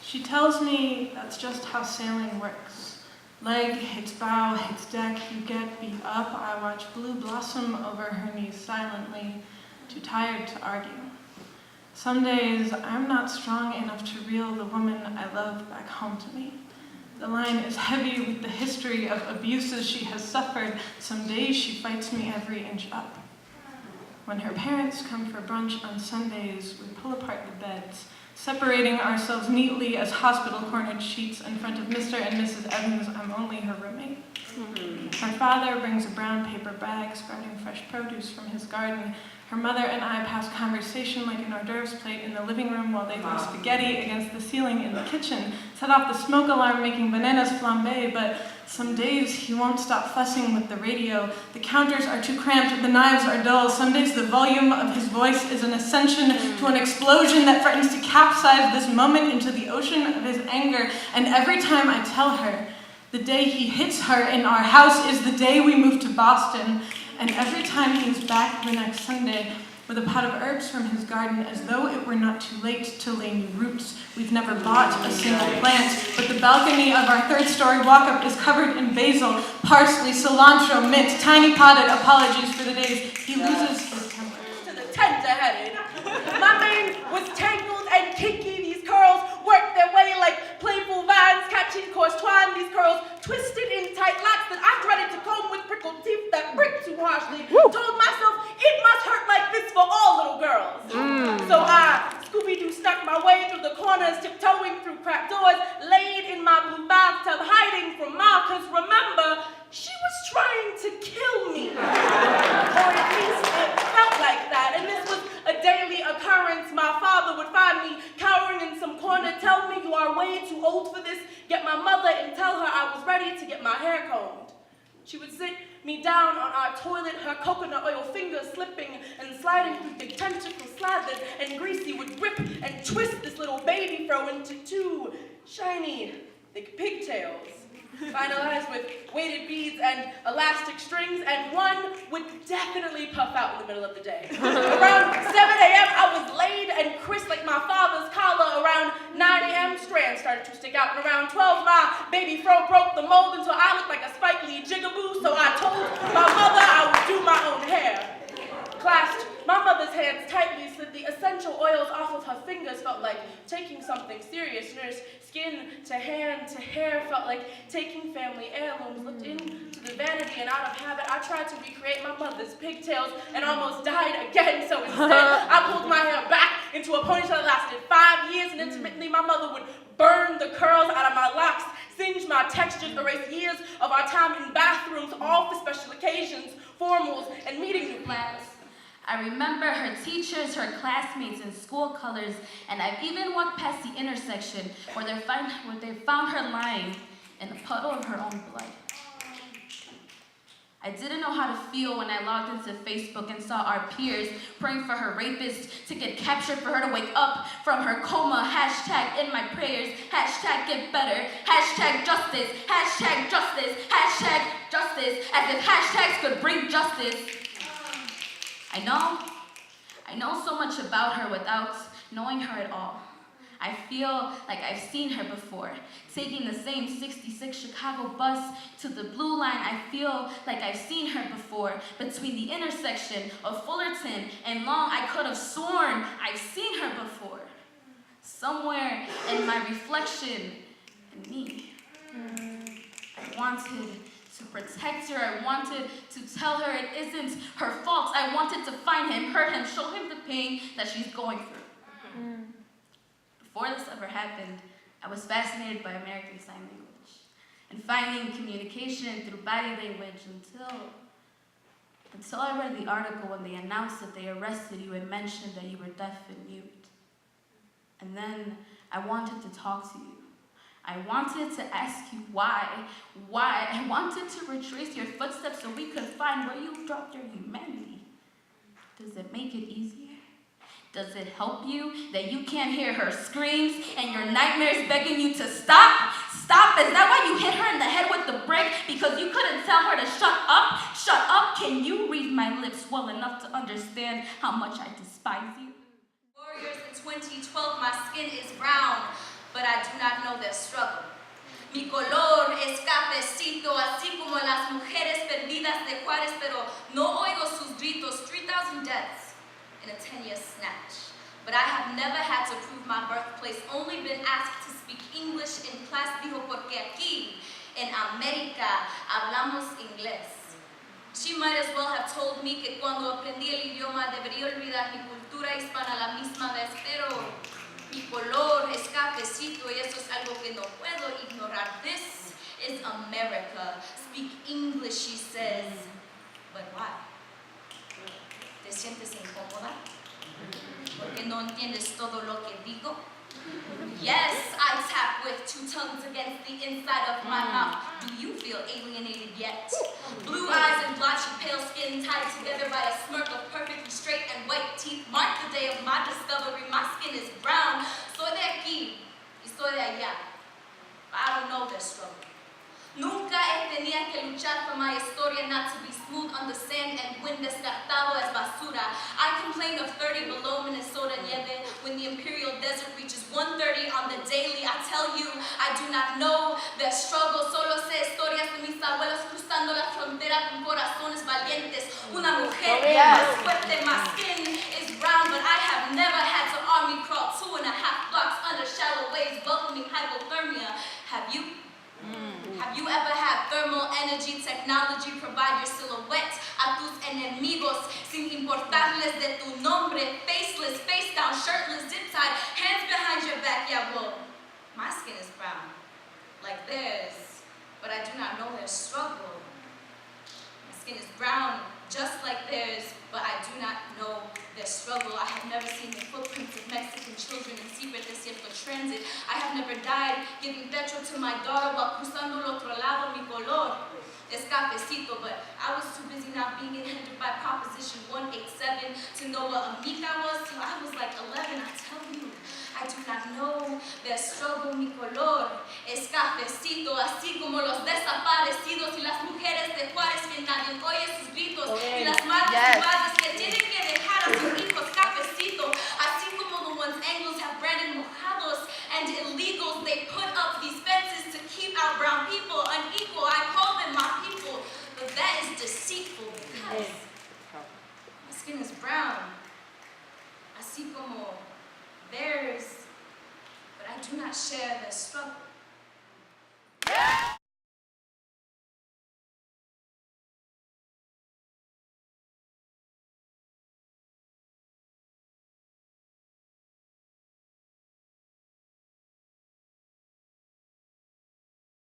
She tells me that's just how sailing works. Leg hits bow, hits deck, you get beat up. I watch blue blossom over her knees silently, too tired to argue. Some days, I'm not strong enough to reel the woman I love back home to me. The line is heavy with the history of abuses she has suffered. Some days she fights me every inch up. When her parents come for brunch on Sundays, we pull apart the beds, separating ourselves neatly as hospital-cornered sheets in front of Mr. and Mrs. Evans. I'm only her roommate. Her father brings a brown paper bag sprouting fresh produce from his garden. Her mother and I pass conversation like an hors d'oeuvres plate in the living room while they throw spaghetti against the ceiling in the kitchen, set off the smoke alarm making bananas flambé, but some days he won't stop fussing with the radio. The counters are too cramped, the knives are dull. Some days the volume of his voice is an ascension to an explosion that threatens to capsize this moment into the ocean of his anger. And every time I tell her, the day he hits her in our house is the day we move to Boston. And every time he's back the next Sunday with a pot of herbs from his garden, as though it were not too late to lay new roots. We've never bought a single plant, but the balcony of our third-story walk-up is covered in basil, parsley, cilantro, mint, tiny potted apologies for the days he loses his temper. To the tender-headed. My mane was tangled and kinky. These curls worked their way like playful vines catching coarse twine. These curls twisted in tight locks that I dreaded to comb with prickled teeth that pricked too harshly. Told myself it must hurt like this for all little girls. So I Scooby-Doo stuck my way through the corners, tiptoeing through cracked doors, laid in my blue bathtub, hiding from Ma, 'cause remember, she was trying to kill me. Or at least it felt like that. And this was a daily occurrence. My father would find me cowering in some corner, tell me you are way too old for this, get my mother and tell her I was ready to get my hair combed. She would sit me down on our toilet, her coconut oil fingers slipping and sliding through big tentacles, slathered and greasy, would rip and twist this little baby fro into two shiny, thick pigtails, finalized with weighted beads and elastic strings, and one would definitely puff out in the middle of the day. Around 7 a.m., I was laid and crisp like my father's collar. Around 9 a.m., strands started to stick out, and around 12, my baby fro broke the mold until I looked like a Spike Lee jigaboo, so I told my mother I would do my own hair. Clasped my mother's hands tightly, slid the essential oils off of her fingers, felt like taking something serious. Nursed skin to hand to hair, felt like taking family heirlooms. Looked into the vanity and out of habit, I tried to recreate my mother's pigtails and almost died again. So instead, I pulled my hair back into a ponytail that lasted 5 years, and intermittently my mother would burn the curls out of my locks, singe my textures, erase years of our time in bathrooms, all for special occasions, formals, and meeting plans. I remember her teachers, her classmates in school colors, and I've even walked past the intersection where they found her lying in a puddle of her own blood. I didn't know how to feel when I logged into Facebook and saw our peers praying for her rapist to get captured, for her to wake up from her coma. Hashtag in my prayers, hashtag get better, hashtag justice, hashtag justice, hashtag justice, as if hashtags could bring justice. I know so much about her without knowing her at all. I feel like I've seen her before, taking the same 66 Chicago bus to the Blue Line. I feel like I've seen her before, between the intersection of Fullerton and Long. I could have sworn I've seen her before, somewhere in my reflection in me. I wanted to protect her. I wanted to tell her it isn't her fault. I wanted to find him, hurt him, show him the pain that she's going through. Before this ever happened, I was fascinated by American Sign Language and finding communication through body language until I read the article when they announced that they arrested you and mentioned that you were deaf and mute. And then I wanted to talk to you. I wanted to ask you why. I wanted to retrace your footsteps so we could find where you dropped your humanity. Does it make it easier? Does it help you that you can't hear her screams and your nightmares begging you to stop? Stop? Is that why you hit her in the head with the brick? Because you couldn't tell her to shut up? Shut up? Can you read my lips well enough to understand how much I despise you? Warriors in 2012, my skin is brown. but I do not know their struggle. Mi color es cafecito, así como las mujeres perdidas de Juárez, pero no oigo sus gritos, 3,000 deaths in a 10-year snatch. But I have never had to prove my birthplace, only been asked to speak English in class, dijo, porque aquí, en América, hablamos inglés. She might as well have told me que cuando aprendí el idioma debería olvidar mi cultura hispana a la misma vez, pero mi color es cafecito y eso es algo que no puedo ignorar. This is America. Speak English, she says. But why? ¿Te sientes incómoda? ¿Porque no entiendes todo lo que digo? Yes, I tap with 2 tongues against the inside of my mouth. Do you feel alienated yet? Blue eyes and blotchy pale skin tied together by a smirk of perfectly straight and white teeth mark the day of my discovery. My skin is brown. Soy de aquí y soy de allá. I don't know their struggle. Nunca he tenido que luchar for my historia not to be smooth on the sand and wind descartado as basura. I complain of 30 below Minnesota nieve when the imperial desert reaches 130 on the daily. I tell you, I do not know their struggle. Solo sé historias de mis abuelos cruzando la frontera con corazones valientes. Una mujer más fuerte, my skin is brown, but I have never had to army crawl 2.5 blocks under shallow waves welcoming hypothermia. Have you? Have you ever had thermal energy technology provide your silhouette a tus enemigos sin importarles de tu nombre, faceless, face down, shirtless, zip tied, hands behind your back? Yeah, well, my skin is brown, like theirs, but I do not know their struggle. My skin is brown, just like theirs, but I do not know their struggle. I have never seen the footprints of Mexican children in secret desierto transit. I have never died giving petrol to my daughter while cruzando el otro lado. Mi color es cafecito, but I was too busy not being hindered by Proposition 187 to know what a mica was till I was like 11. I tell you, I do not know their struggle. Mi color es cafecito, así como los desaparecidos y las mujeres de Juárez que nadie oye sus gritos y las madres y padres que tienen que dejar a sus hijos cafecito, así como the ones Anglos have branded mojados and illegals. They put up these fences to keep out brown people unequal. I call them my people, but that is deceitful because my skin is brown, así como theirs, but I do not share their struggle.